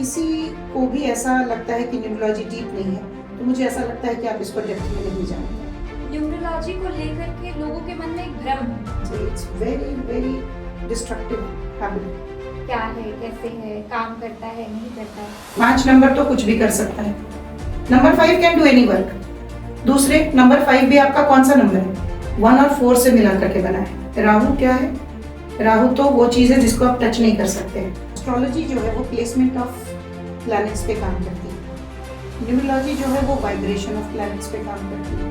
किसी को भी ऐसा लगता है कि न्यूमरोलॉजी डीप नहीं है, तो मुझे ऐसा लगता है कि आप इसको डेप्थ में नहीं जानते। न्यूमरोलॉजी को लेकर के लोगों के मन में एक भ्रम है। It's very very destructive habit. क्या है, कैसे है, काम करता है, नहीं करता है। 5 नंबर तो कुछ भी कर सकता है। Number 5 can do any work. दूसरे नंबर 5 भी आपका कौन सा नंबर है? 1 और 4 से मिला करके बना है। राहु क्या है? राहु तो वो चीज है जिसको आप टच नहीं कर सकते। एस्ट्रोलॉजी जो है वो प्लेसमेंट ऑफ प्लैनेट्स पे काम करती है। न्यूमरोलॉजी जो है वो वाइब्रेशन ऑफ प्लैनेट्स पे काम करती है।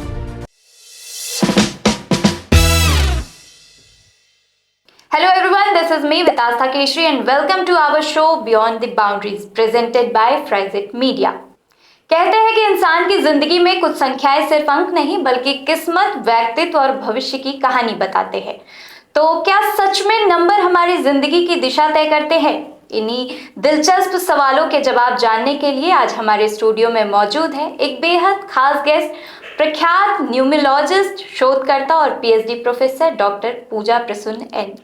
Hello everyone, this is me Vitashtha Keshri and welcome to our show Beyond the Boundaries presented by Frizit Media। कहते हैं कि इंसान की जिंदगी में कुछ संख्याएं सिर्फ अंक नहीं बल्कि किस्मत, व्यक्तित्व और भविष्य की कहानी बताते हैं। तो क्या सच में नंबर हमारी जिंदगी की दिशा तय करते हैं? इन्हीं दिलचस्प सवालों के जवाब जानने के लिए आज हमारे स्टूडियो में मौजूद है एक बेहद खास गेस्ट, प्रख्यात न्यूमरोलॉजिस्ट, शोधकर्ता और पीएचडी प्रोफेसर डॉक्टर पूजा प्रसून एन।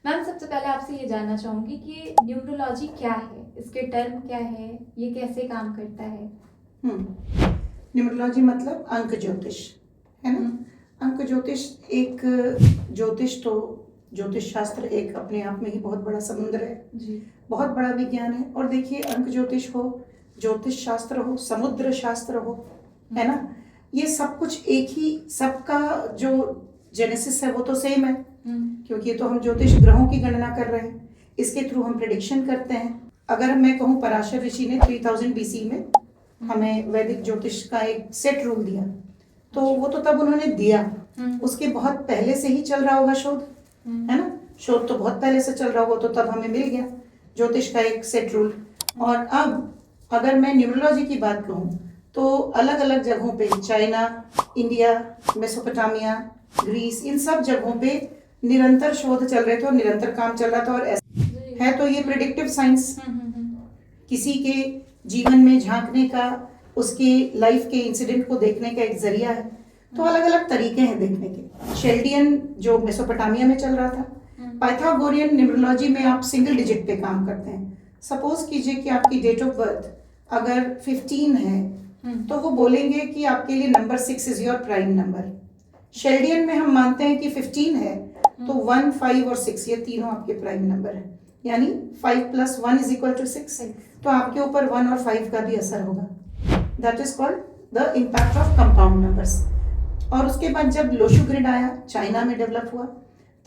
मैम, सबसे पहले आपसे ये जानना चाहूंगी कि न्यूमरोलॉजी क्या है, इसके टर्म क्या है, ये कैसे काम करता है? न्यूमरोलॉजी मतलब अंक ज्योतिष है ना। अंक ज्योतिष एक ज्योतिष तो ज्योतिष शास्त्र एक अपने आप में ही बहुत बड़ा समुद्र है जी। बहुत बड़ा विज्ञान है। और देखिए, अंक ज्योतिष हो, ज्योतिष शास्त्र हो, समुद्र शास्त्र हो, है ना, ये सब कुछ एक ही, सबका जो जेनेसिस है वो तो सेम है। क्योंकि ये तो हम ज्योतिष ग्रहों की गणना कर रहे हैं, इसके थ्रू हम प्रेडिक्शन करते हैं। अगर मैं कहूँ, पराशर ऋषि ने 3000 BC में हमें वैदिक ज्योतिष का एक सेट रूल दिया, तो वो तो तब उन्होंने दिया, उसके बहुत पहले से ही चल रहा होगा शोध, है ना। शोध तो बहुत पहले से चल रहा होगा, तो तब हमें मिल गया ज्योतिष का एक सेट रूल। और अब अगर मैं न्यूमरोलॉजी की बात कहूँ तो अलग अलग जगहों पे, चाइना, इंडिया, मेसोपोटामिया, ग्रीस, इन सब जगहों पे निरंतर शोध चल रहे थे और निरंतर काम चल रहा था। और ऐसा है तो ये प्रेडिक्टिव साइंस, किसी के जीवन में झांकने का, उसके लाइफ के इंसिडेंट को देखने का एक जरिया है। तो अलग अलग तरीके हैं देखने के। शेल्डियन जो मेसोपोटामिया में चल रहा था, पाइथागोरियन न्यूमरोलॉजी में आप सिंगल डिजिट पे काम करते हैं। सपोज कीजिए कि आपकी डेट ऑफ बर्थ अगर 15 है, तो वो बोलेंगे कि आपके लिए number 6 is your prime number. Chaldean में हम मानते हैं कि 15 है, तो 1, 5 और 6 ये तीनों आपके प्राइम नंबर है, यानी 5 + 1 = 6। तो आपके ऊपर 1 और 5 का भी असर होगा। That is called the impact of compound numbers. और उसके बाद जब लोशु ग्रिड आया, चाइना में डेवलप हुआ,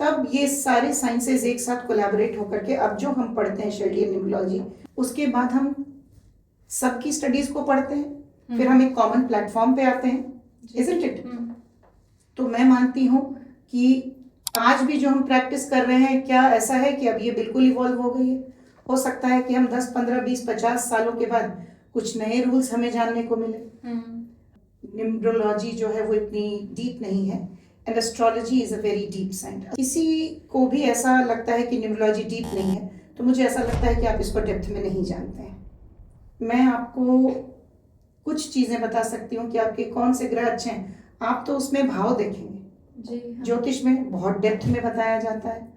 तब ये सारे साइंसेज एक साथ कोलैबोरेट होकर के अब जो हम पढ़ते हैं शेल्डियन न्यूमरोलॉजी, उसके बाद हम सबकी स्टडीज को पढ़ते हैं, फिर हम एक कॉमन प्लेटफॉर्म पे आते हैं, इजंट इट। तो मैं मानती हूँ कि आज भी जो हम प्रैक्टिस कर रहे हैं, क्या ऐसा है कि अब ये बिल्कुल इवॉल्व हो गई है? हो सकता है कि हम 10, 15, 20, 50 सालों के बाद कुछ नए रूल्स हमें जानने को मिले। न्यूमरोलॉजी जो है वो इतनी डीप नहीं है, and astrology is a very deep science. किसी को भी ऐसा लगता है कि न्यूमरोलॉजी डीप नहीं है, तो मुझे ऐसा लगता है कि आप इसको डेप्थ में नहीं जानते हैं। मैं आपको कुछ चीजें बता सकती हूँ कि आपके कौन से ग्रह अच्छे हैं। आप तो उसमें भाव देखेंगे जी, हाँ। ज्योतिष में बहुत डेप्थ में बताया जाता है,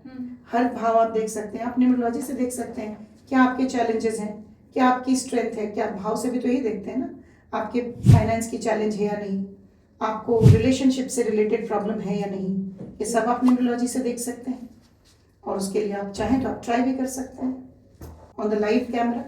हर भाव आप देख सकते हैं। आप न्यूमरोलॉजी से देख सकते हैं क्या आपके चैलेंजेस हैं, क्या आपकी स्ट्रेंथ है। क्या भाव से भी तो यही देखते हैं ना, आपके फाइनेंस की चैलेंज है या नहीं, आपको रिलेशनशिप से रिलेटेड प्रॉब्लम है या नहीं, ये सब आप न्यूमरोलॉजी से देख सकते हैं। और उसके लिए आप चाहें तो आप ट्राई भी कर सकते हैं ऑन द लाइव कैमरा।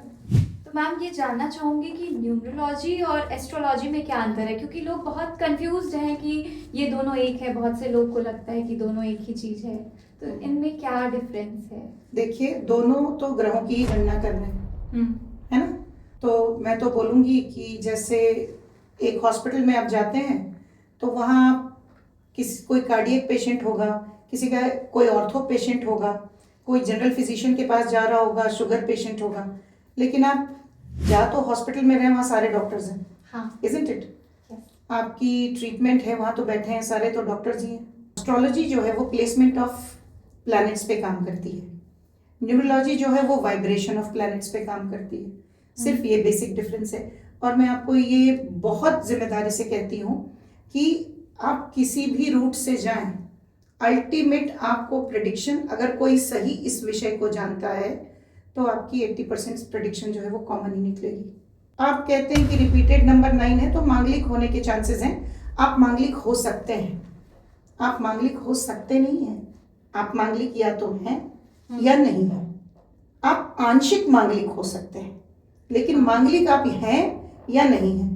तो मैम, ये जानना चाहूंगी कि न्यूमरोलॉजी और एस्ट्रोलॉजी में क्या अंतर है, क्योंकि लोग बहुत कंफ्यूज्ड हैं कि ये दोनों एक है। बहुत से लोग को लगता है कि दोनों एक ही चीज है, तो इनमें क्या डिफरेंस है? देखिए, दोनों तो ग्रहों की ही गणना कर रहे हैं, है ना। तो मैं तो बोलूँगी कि जैसे एक हॉस्पिटल में आप जाते हैं, तो वहाँ कोई कार्डियक पेशेंट होगा, किसी का कोई ऑर्थो पेशेंट होगा, कोई जनरल फिजिशियन के पास जा रहा होगा, शुगर पेशेंट होगा, लेकिन आप या तो हॉस्पिटल में रहे, वहाँ सारे डॉक्टर्स हैं, हाँ। Isn't it. आपकी ट्रीटमेंट है, वहाँ तो बैठे हैं सारे तो डॉक्टर्स ही हैं। एस्ट्रोलॉजी जो है वो प्लेसमेंट ऑफ प्लैनेट्स पे काम करती है। न्यूमरोलॉजी जो है वो वाइब्रेशन ऑफ प्लैनेट्स पे काम करती है। सिर्फ ये बेसिक डिफरेंस है। और मैं आपको ये बहुत जिम्मेदारी से कहती हूँ कि आप किसी भी रूट से जाएं, अल्टीमेट आपको प्रिडिक्शन, अगर कोई सही इस विषय को जानता है तो आपकी 80% प्रिडिक्शन जो है वो कॉमन ही निकलेगी। आप कहते हैं कि रिपीटेड नंबर 9 है तो मांगलिक होने के चांसेस हैं। आप मांगलिक हो सकते हैं, आप मांगलिक हो सकते नहीं हैं। आप मांगलिक या तो हैं या नहीं है। आप आंशिक मांगलिक हो सकते हैं, लेकिन मांगलिक आप हैं या नहीं है,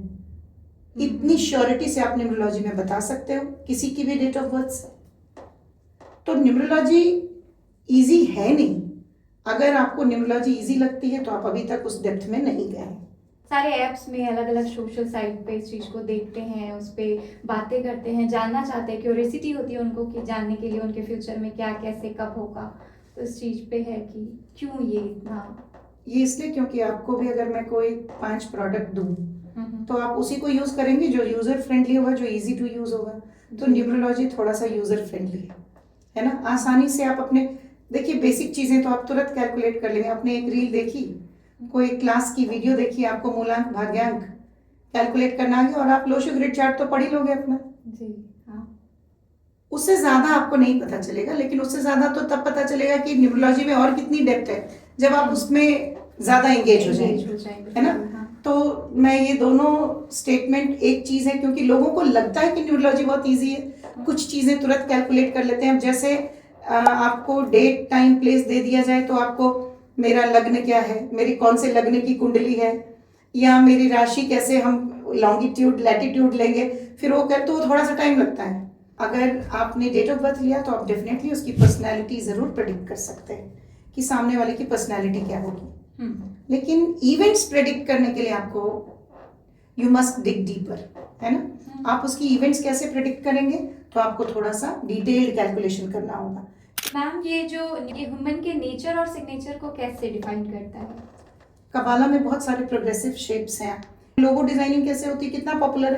इतनी श्योरिटी से आप न्यूमरोलॉजी में बता सकते हो किसी की भी डेट ऑफ बर्थ से। तो न्यूमरोलॉजी इजी है नहीं। अगर आपको न्यूमरोलॉजी इजी लगती है तो आप अभी तक उस डेप्थ में नहीं गए हैं। सारे ऐप्स में अलग अलग सोशल साइट पे इस चीज़ को देखते हैं, उस पर बातें करते हैं, जानना चाहते हैं, क्यूरियोसिटी होती है उनको कि जानने के लिए उनके फ्यूचर में क्या कैसे कब होगा। तो इस चीज़ पे है कि क्यों ये इतना, ये इसलिए क्योंकि आपको भी अगर मैं कोई 5 प्रोडक्ट दूं तो आप उसी को यूज़ करेंगे जो यूज़र फ्रेंडली होगा, जो इजी टू यूज़ होगा। तो न्यूमरोलॉजी थोड़ा सा यूज़र फ्रेंडली है ना। आसानी से आप अपने, देखिए बेसिक चीज़ें तो आप तुरंत कैलकुलेट कर लेंगे। आपने एक रील देखी, कोई क्लास की वीडियो देखी, आपको मूलांक भाग्यांक कैलकुलेट करना आ गया और आप लोशो ग्रिड चार्ट तो पढ़ ही लोगे अपना। जी हाँ, उससे ज़्यादा आपको नहीं पता चलेगा, लेकिन उससे ज़्यादा तो तब पता चलेगा कि न्यूमरोलॉजी में और कितनी डेप्थ है जब आप उसमें ज़्यादा एंगेज हो जाएंगे, है ना। हाँ। तो मैं ये दोनों स्टेटमेंट, एक चीज़ है क्योंकि लोगों को लगता है कि न्यूमरोलॉजी बहुत ईजी है, कुछ चीज़ें तुरंत कैलकुलेट कर लेते हैं। अब जैसे आपको डेट टाइम प्लेस दे दिया जाए तो आपको मेरा लग्न क्या है, मेरी कौन से लग्न की कुंडली है, या मेरी राशि कैसे हम लॉन्गिट्यूड लैटिट्यूड लेंगे, फिर वो कर, तो वो थोड़ा सा टाइम लगता है। अगर आपने डेट ऑफ बर्थ लिया तो आप डेफिनेटली उसकी पर्सनैलिटी ज़रूर प्रेडिक्ट कर सकते हैं कि सामने वाले की पर्सनैलिटी क्या होगी। लेकिन इवेंट्स प्रेडिक्ट करने के लिए आपको यू मस्ट डिग डीपर, है ना। आप उसकी इवेंट्स कैसे प्रेडिक्ट करेंगे तो आपको थोड़ा सा डिटेल्ड कैलकुलेशन करना होगा। मैम ये ह्यूमन के नेचर और सिग्नेचर को कैसे डिफाइन करता है? कबाला में बहुत सारे प्रोग्रेसिव शेप्स हैं। लोगो डिजाइनिंग कैसे होती है, कितना पॉपुलर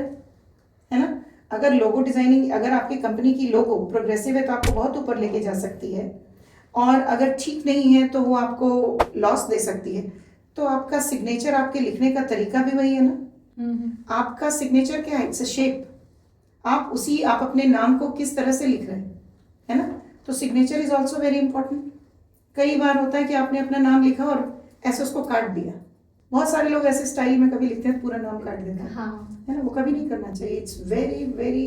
है ना। अगर लोगो डिजाइनिंग, अगर आपकी कंपनी की लोगो प्रोग्रेसिव है तो आपको बहुत ऊपर लेके जा सकती है, और अगर ठीक नहीं है तो वो आपको लॉस दे सकती है। तो आपका सिग्नेचर, आपके लिखने का तरीका भी वही है ना। आपका सिग्नेचर क्या है, इट्स अ शेप। आप अपने नाम को किस तरह से लिख रहे हैं, है ना। तो signature is also very important. कई बार होता है कि आपने अपना नाम लिखा और ऐसे उसको काट दिया। बहुत सारे लोग ऐसे स्टाइल में कभी लिखते हैं पूरा नाम काट देते हैं, हाँ। है ना। वो कभी नहीं करना चाहिए। It's very very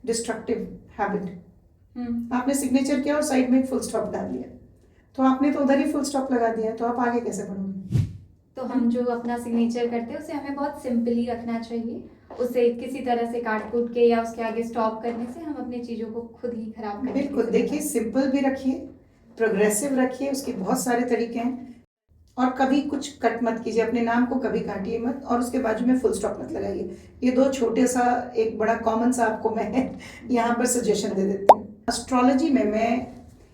destructive habit. आपने सिग्नेचर किया और साइड में एक फुल स्टॉप डाल दिया, तो आपने तो उधर ही फुल स्टॉप लगा दिया, तो आप आगे कैसे बढ़ोगे। तो हम जो अपना सिग्नेचर करते हैं उसे हमें बहुत सिंपली रखना चाहिए। उसे किसी तरह से काट कूट के या उसके आगे स्टॉप करने से हम अपनी चीज़ों को खुद ही खराब कर बिल्कुल, देखिए सिंपल भी रखिए, प्रोग्रेसिव रखिए, उसके बहुत सारे तरीके हैं। और कभी कुछ कट मत कीजिए, अपने नाम को कभी काटिए मत, और उसके बाजू में फुल स्टॉप मत लगाइए। ये 2 छोटे सा, एक बड़ा कॉमन सा आपको मैं यहाँ पर सजेशन दे देती हूँ। एस्ट्रोलॉजी में मैं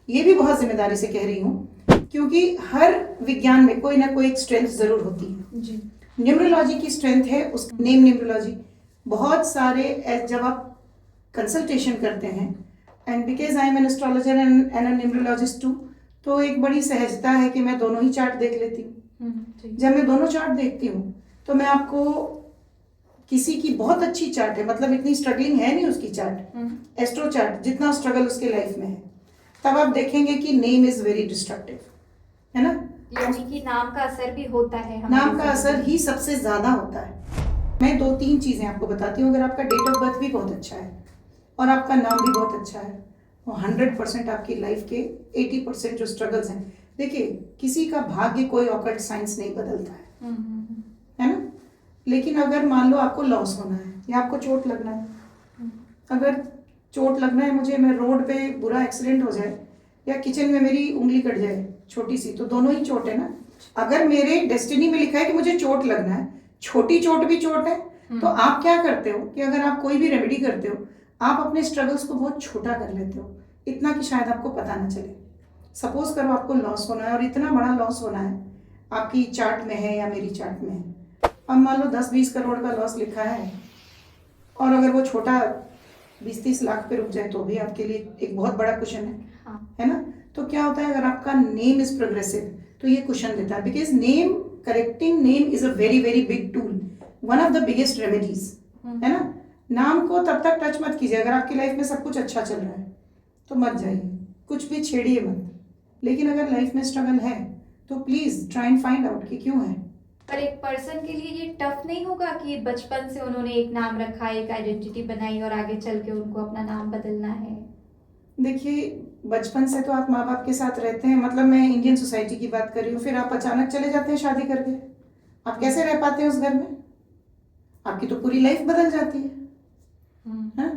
ये भी बहुत जिम्मेदारी से कह रही हूँ, क्योंकि हर विज्ञान में कोई ना कोई एक स्ट्रेंथ जरूर होती है जी। न्यूमरोलॉजी की स्ट्रेंथ है उस नेम न्यूमरोलॉजी। बहुत सारे जब आप कंसल्टेशन करते हैं, and because I am an astrologer and an numerologist too, तो एक बड़ी सहजता है कि मैं दोनों ही चार्ट देख लेती हूँ। जब मैं दोनों चार्ट देखती हूँ तो मैं आपको, किसी की बहुत अच्छी चार्ट है, मतलब इतनी स्ट्रगलिंग है नहीं उसकी चार्ट, एस्ट्रो चार्ट जितना स्ट्रगल उसके लाइफ में है, तब आप देखेंगे कि नेम इज वेरी डिस्ट्रक्टिव, है ना। यानी कि नाम का असर भी होता है, नाम का असर ही सबसे ज्यादा होता है। मैं 2-3 चीजें आपको बताती हूँ। अगर आपका डेट ऑफ बर्थ भी बहुत अच्छा है और आपका नाम भी बहुत अच्छा है, वो 100% आपकी लाइफ के 80% जो स्ट्रगल्स हैं, देखिए किसी का भाग्य कोई ऑकल्ट साइंस नहीं बदलता है ना। लेकिन अगर मान लो आपको लॉस होना है या आपको चोट लगना है, अगर चोट लगना है मुझे, मैं रोड पे बुरा एक्सीडेंट हो जाए या किचन में मेरी उंगली कट जाए छोटी सी, तो दोनों ही चोट है ना। अगर मेरे डेस्टिनी में लिखा है कि मुझे चोट लगना है, छोटी चोट भी चोट है, तो आप क्या करते हो कि अगर आप कोई भी रेमेडी करते हो, आप अपने स्ट्रगल्स को बहुत छोटा कर लेते हो, इतना कि शायद आपको पता ना चले। सपोज करो आपको लॉस होना है और इतना बड़ा लॉस होना है, आपकी चार्ट में है या मेरी चार्ट में है। अब मान लो 10-20 करोड़ का लॉस लिखा है, और अगर वो छोटा 20-30 लाख पे रुक जाए तो भी आपके लिए एक बहुत बड़ा क्वेश्चन है ना। तो क्या होता है, अगर आपका नेम इज प्रोग्रेसिव तो ये क्वेश्चन देता है, because name, correcting name is a very very big tool, one of the biggest remedies, है ना। नाम को तब तक टच मत कीजिए अगर आपकी लाइफ में सब कुछ अच्छा चल रहा है। तो मत जाइए, कुछ भी छेड़िए मत। लेकिन अगर लाइफ में स्ट्रगल है तो please try and find out कि क्यों है। पर एक पर्सन के लिए ये टफ नहीं होगा कि बचपन से उन्होंने एक नाम रखा, एक आइडेंटिटी बनाई और आगे चल के उनको अपना नाम बदलना है? देखिए, बचपन से तो आप माँ बाप के साथ रहते हैं, मतलब मैं इंडियन सोसाइटी की बात कर रही हूँ, फिर आप अचानक चले जाते हैं शादी करके, आप कैसे रह पाते हैं उस घर में? आपकी तो पूरी लाइफ बदल जाती है। हाँ?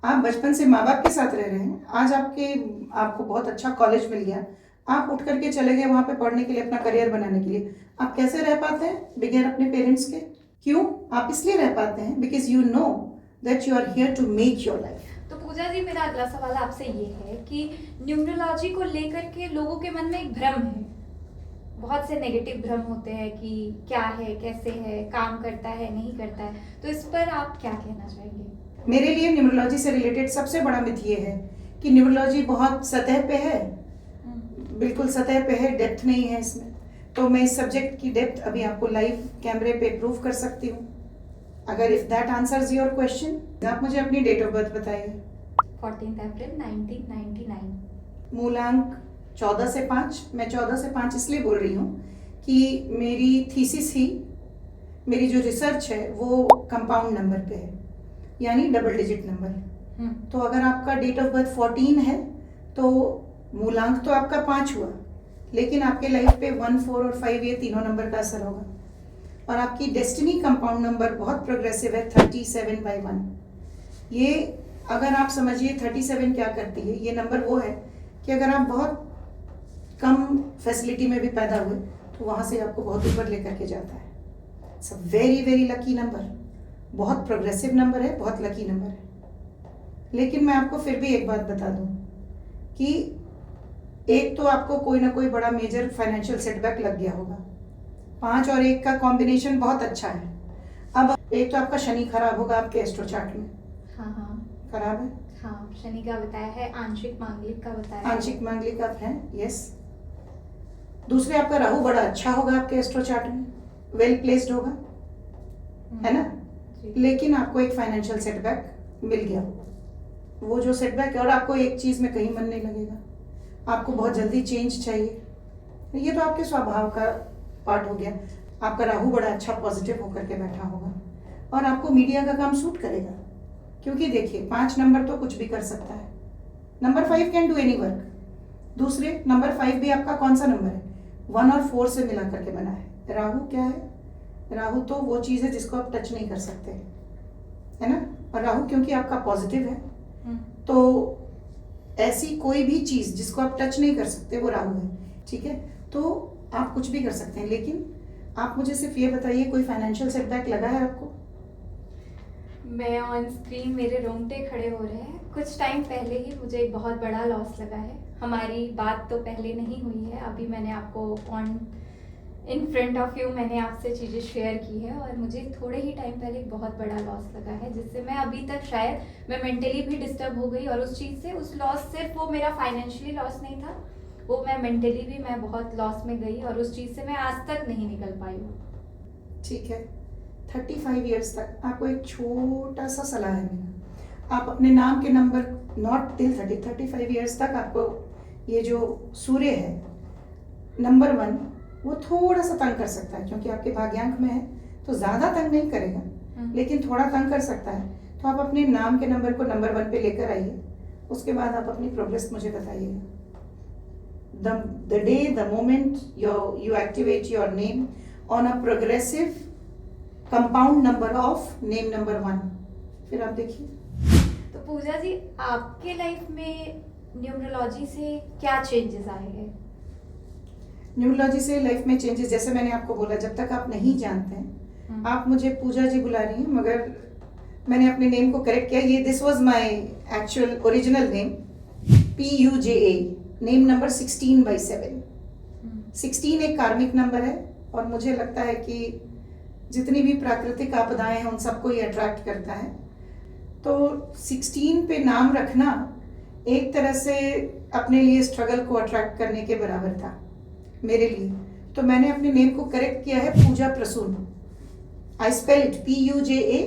आप बचपन से माँ बाप के साथ रह रहे हैं, आज आपको बहुत अच्छा कॉलेज मिल गया, आप उठ करके चले गए वहाँ पे पढ़ने के लिए, अपना करियर बनाने के लिए, आप कैसे रह पाते हैं बगैर अपने पेरेंट्स के? क्यों? आप इसलिए रह पाते हैं because you know that you are here to make your life. तो पूजा जी, मेरा अगला सवाल आपसे ये है कि न्यूमरोलॉजी को लेकर के लोगों के मन में एक भ्रम है, बहुत से नेगेटिव भ्रम होते हैं कि क्या है, कैसे है, काम करता है, नहीं करता है, तो इस पर आप क्या कहना चाहेंगे? मेरे लिए न्यूमरोलॉजी से रिलेटेड सबसे बड़ा मिथ ये है कि न्यूमरोलॉजी बहुत सतह पे है, बिल्कुल सतह पे है, डेप्थ नहीं है इसमें। तो मैं इस सब्जेक्ट की डेप्थ अभी आपको लाइव कैमरे पे प्रूव कर सकती हूँ। अगर if that answers your question, आप मुझे अपनी डेट ऑफ बर्थ बताइए। 14 अप्रैल 1999। मूलांक 14 से 5। मैं 14 से 5 इसलिए बोल रही हूँ कि मेरी थीसिस ही, मेरी जो रिसर्च है वो कंपाउंड नंबर पे है, यानी डबल डिजिट नंबर। तो अगर आपका डेट ऑफ बर्थ 14 है तो मूलांक तो आपका 5 हुआ, लेकिन आपके लाइफ पे 1, 4 और 5 ये तीनों नंबर का असर होगा। और आपकी डेस्टिनी कंपाउंड नंबर बहुत प्रोग्रेसिव है, 37/1। ये अगर आप समझिए 37 क्या करती है, ये नंबर वो है कि अगर आप बहुत कम फैसिलिटी में भी पैदा हुए तो वहाँ से आपको बहुत ऊपर लेकर के जाता है। It's a very very lucky number, बहुत प्रोग्रेसिव नंबर है, बहुत लकी नंबर है। लेकिन मैं आपको फिर भी एक बात बता दूं कि एक तो आपको कोई ना कोई बड़ा मेजर फाइनेंशियल सेटबैक लग गया होगा। 5 और 1 का कॉम्बिनेशन बहुत अच्छा है। अब एक तो आपका शनि खराब होगा आपके एस्ट्रो चार्ट में। हाँ, खराब है। हाँ, शनि का बताया है, आंशिक मांगलिक का बताया है। आंशिक मांगलिक आप हैं, यस। दूसरे आपका राहु बड़ा अच्छा होगा आपके एस्ट्रो चार्ट में, वेल प्लेस्ड होगा, है ना? लेकिन आपको एक फाइनेंशियल सेटबैक मिल गया, वो जो सेटबैक है, और आपको एक चीज में कहीं मन नहीं लगेगा, आपको बहुत जल्दी चेंज चाहिए। ये तो आपके स्वभाव का पार्ट हो गया। आपका राहु बड़ा अच्छा पॉजिटिव होकर के बैठा होगा और आपको मीडिया का काम सूट करेगा, क्योंकि देखिए 5 नंबर तो कुछ भी कर सकता है, number 5 can do any work. दूसरे नंबर 5 भी आपका कौन सा नंबर है? 1 और 4 से मिला करके बना है। राहु क्या है? राहु तो वो चीज है जिसको आप टच नहीं कर सकते, है ना? और राहु क्योंकि आपका पॉजिटिव है, तो ऐसी कोई भी चीज जिसको आप टच नहीं कर सकते वो राहु है, ठीक है? तो आप कुछ भी कर सकते हैं, लेकिन आप मुझे सिर्फ ये बताइए, कोई फाइनेंशियल सेटबैक लगा है आपको? मैं ऑन स्क्रीन, मेरे रोंगटे खड़े हो रहे हैं। कुछ टाइम पहले ही मुझे एक बहुत बड़ा लॉस लगा है। हमारी बात तो पहले नहीं हुई है, अभी मैंने आपको on in front of you मैंने आपसे चीज़ें शेयर की है, और मुझे थोड़े ही टाइम पहले एक बहुत बड़ा लॉस लगा है, जिससे मैं अभी तक शायद मैं मेंटली भी डिस्टर्ब हो गई। और उस चीज़ से, उस लॉस, सिर्फ वो मेरा फाइनेंशियली लॉस नहीं था, वो मैं मेंटली भी मैं बहुत लॉस में गई, और उस चीज़ से मैं आज तक नहीं निकल पाई हूँ। ठीक है, 35 ईयर्स तक आपको एक छोटा सा सलाह है मेरा, आप अपने नाम के नंबर नॉट टिल 35 ईयर्स तक आपको ये जो सूर्य है नंबर 1 वो थोड़ा सा तंग कर सकता है, क्योंकि आपके भाग्यांक में है, तो ज़्यादा तंग नहीं करेगा, लेकिन थोड़ा तंग कर सकता है। तो आप अपने नाम के नंबर को नंबर 1 पे लेकर आइए, उसके बाद आप अपनी प्रोग्रेस मुझे बताइएगा। The day, the moment you activate your name on a progressive compound number of name number 1, फिर आप देखिए। तो पूजा जी, आपके लाइफ में न्यूमरोलॉजी से क्या चेंजेस आए हैं? न्यूमरोलॉजी से लाइफ में चेंजेस, जैसे मैंने आपको बोला, जब तक आप नहीं जानते हैं, आप मुझे पूजा जी बुला रही हैं, मगर मैंने अपने नेम को करेक्ट किया। ये this was my actual original name, PUJA, name number 16/7। 16 एक कार्मिक नंबर है, और मुझे लगता है कि जितनी भी प्राकृतिक आपदाएं हैं उन सबको ये अट्रैक्ट करता है। तो 16 पे नाम रखना एक तरह से अपने लिए स्ट्रगल को अट्रैक्ट करने के बराबर था मेरे लिए। तो मैंने अपने नेम को करेक्ट किया है, Puja Prasun. I spell it PUJA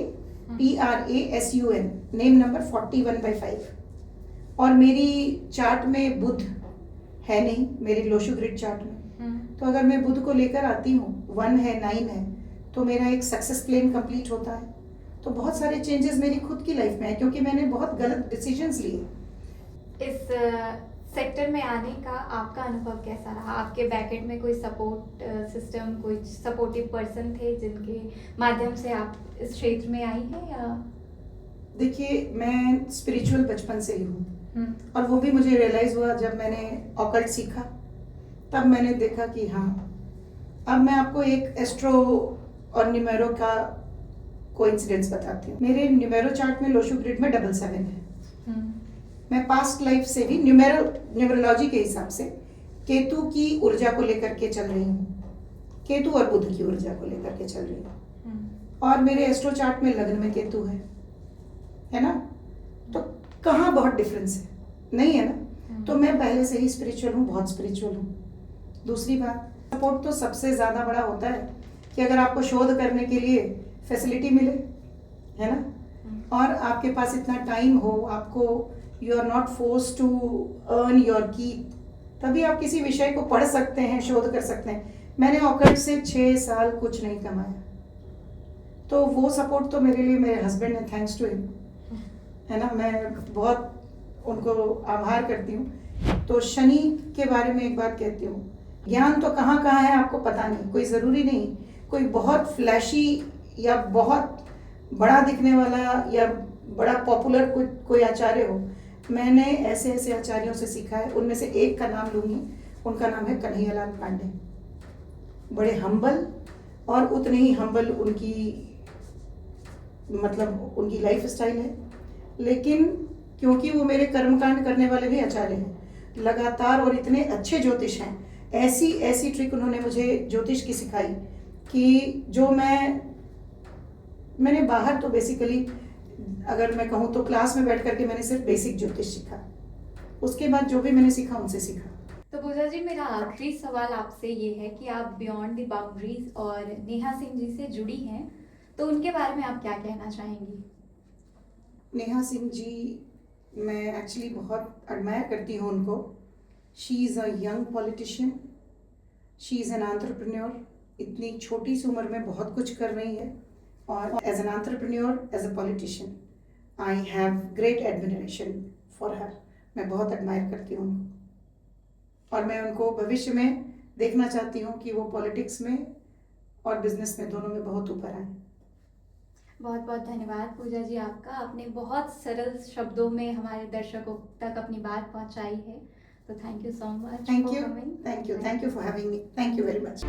PRASUN, name number 41/5। और मेरी चार्ट में बुध है नहीं, मेरी लोशो ग्रिड चार्ट में। तो अगर मैं बुध को लेकर आती हूँ, 1 है 9 है, तो मेरा एक सक्सेस प्लेन कंप्लीट होता है। तो बहुत सारे चेंजेस मेरी खुद की लाइफ में है, क्योंकि मैंने बहुत गलत डिसीजंस लिए। इस सेक्टर में आने का आपका अनुभव कैसा रहा? आपके बैकएंड में कोई सपोर्ट सिस्टम, कोई सपोर्टिव पर्सन थे जिनके माध्यम से आप इस क्षेत्र में आई हैं, या? देखिए, मैं स्पिरिचुअल बचपन से ही हूँ, और वो भी मुझे रियलाइज हुआ जब मैंने ऑकल्ट सीखा। तब मैंने देखा कि हाँ, अब मैं आपको एक एस्ट्रो और न्यूमेरो का कोइंसिडेंस बताती हूँ। मेरे न्यूमेरो चार्ट में लोशो ग्रिड में 7 है। मैं पास्ट लाइफ से भी न्यूमरोलॉजी के हिसाब से केतु की ऊर्जा को लेकर के चल रही हूँ, केतु और बुध की ऊर्जा को लेकर के चल रही हूँ। और मेरे एस्ट्रो चार्ट में लग्न में केतु है ना? तो कहाँ बहुत डिफरेंस है? नहीं है ना? तो मैं पहले से ही स्पिरिचुअल हूँ, बहुत स्पिरिचुअल हूँ। दूसरी बात, सपोर्ट तो सबसे ज़्यादा बड़ा होता है कि अगर आपको शोध करने के लिए फैसिलिटी मिले, है ना, और आपके पास इतना टाइम हो, आपको you are not force to earn your keep, तभी आप किसी विषय को पढ़ सकते हैं, शोध कर सकते हैं। मैंने ऑकल्ट से 6 साल कुछ नहीं कमाया, तो वो सपोर्ट तो मेरे लिए मेरे हस्बैंड ने, थैंक्स टू हिम, है ना, मैं बहुत उनको आभार करती हूँ। तो शनि के बारे में एक बात कहती हूँ, ज्ञान तो कहाँ कहाँ है आपको पता नहीं, कोई ज़रूरी नहीं कोई बहुत फ्लैशी या बहुत बड़ा दिखने वाला या बड़ा पॉपुलर कोई आचार्य हो। मैंने ऐसे ऐसे आचार्यों से सीखा है, उनमें से एक का नाम लूँगी, उनका नाम है कन्हैयालाल पांडे। बड़े हम्बल, और उतने ही हम्बल उनकी मतलब उनकी लाइफ स्टाइल है। लेकिन क्योंकि वो मेरे कर्मकांड करने वाले भी आचार्य हैं लगातार, और इतने अच्छे ज्योतिष हैं, ऐसी ऐसी ट्रिक उन्होंने मुझे ज्योतिष की सिखाई कि जो मैंने बाहर तो बेसिकली अगर मैं कहूँ तो क्लास में बैठ करके मैंने सिर्फ बेसिक ज्योतिष सीखा, उसके बाद जो भी मैंने सीखा उनसे सीखा। तो पूजा जी, मेरा आखिरी सवाल आपसे ये है कि आप बियॉन्ड द बाउंड्रीज और नेहा सिंह जी से जुड़ी हैं, तो उनके बारे में आप क्या कहना चाहेंगी? नेहा सिंह जी, मैं एक्चुअली बहुत एडमायर करती हूँ उनको। She is a young politician, she is an entrepreneur. इतनी छोटी सी उम्र में बहुत कुछ कर रही है, और as an entrepreneur, as a politician, I have great admiration for her. मैं बहुत एडमायर करती हूँ उनको, और मैं उनको भविष्य में देखना चाहती हूँ कि वो पॉलिटिक्स में और बिजनेस में दोनों में बहुत ऊपर आए। बहुत बहुत धन्यवाद पूजा जी आपका, आपने बहुत सरल शब्दों में हमारे दर्शकों तक अपनी बात पहुंचाई है, तो thank you so much. Thank you for having me, thank you very much.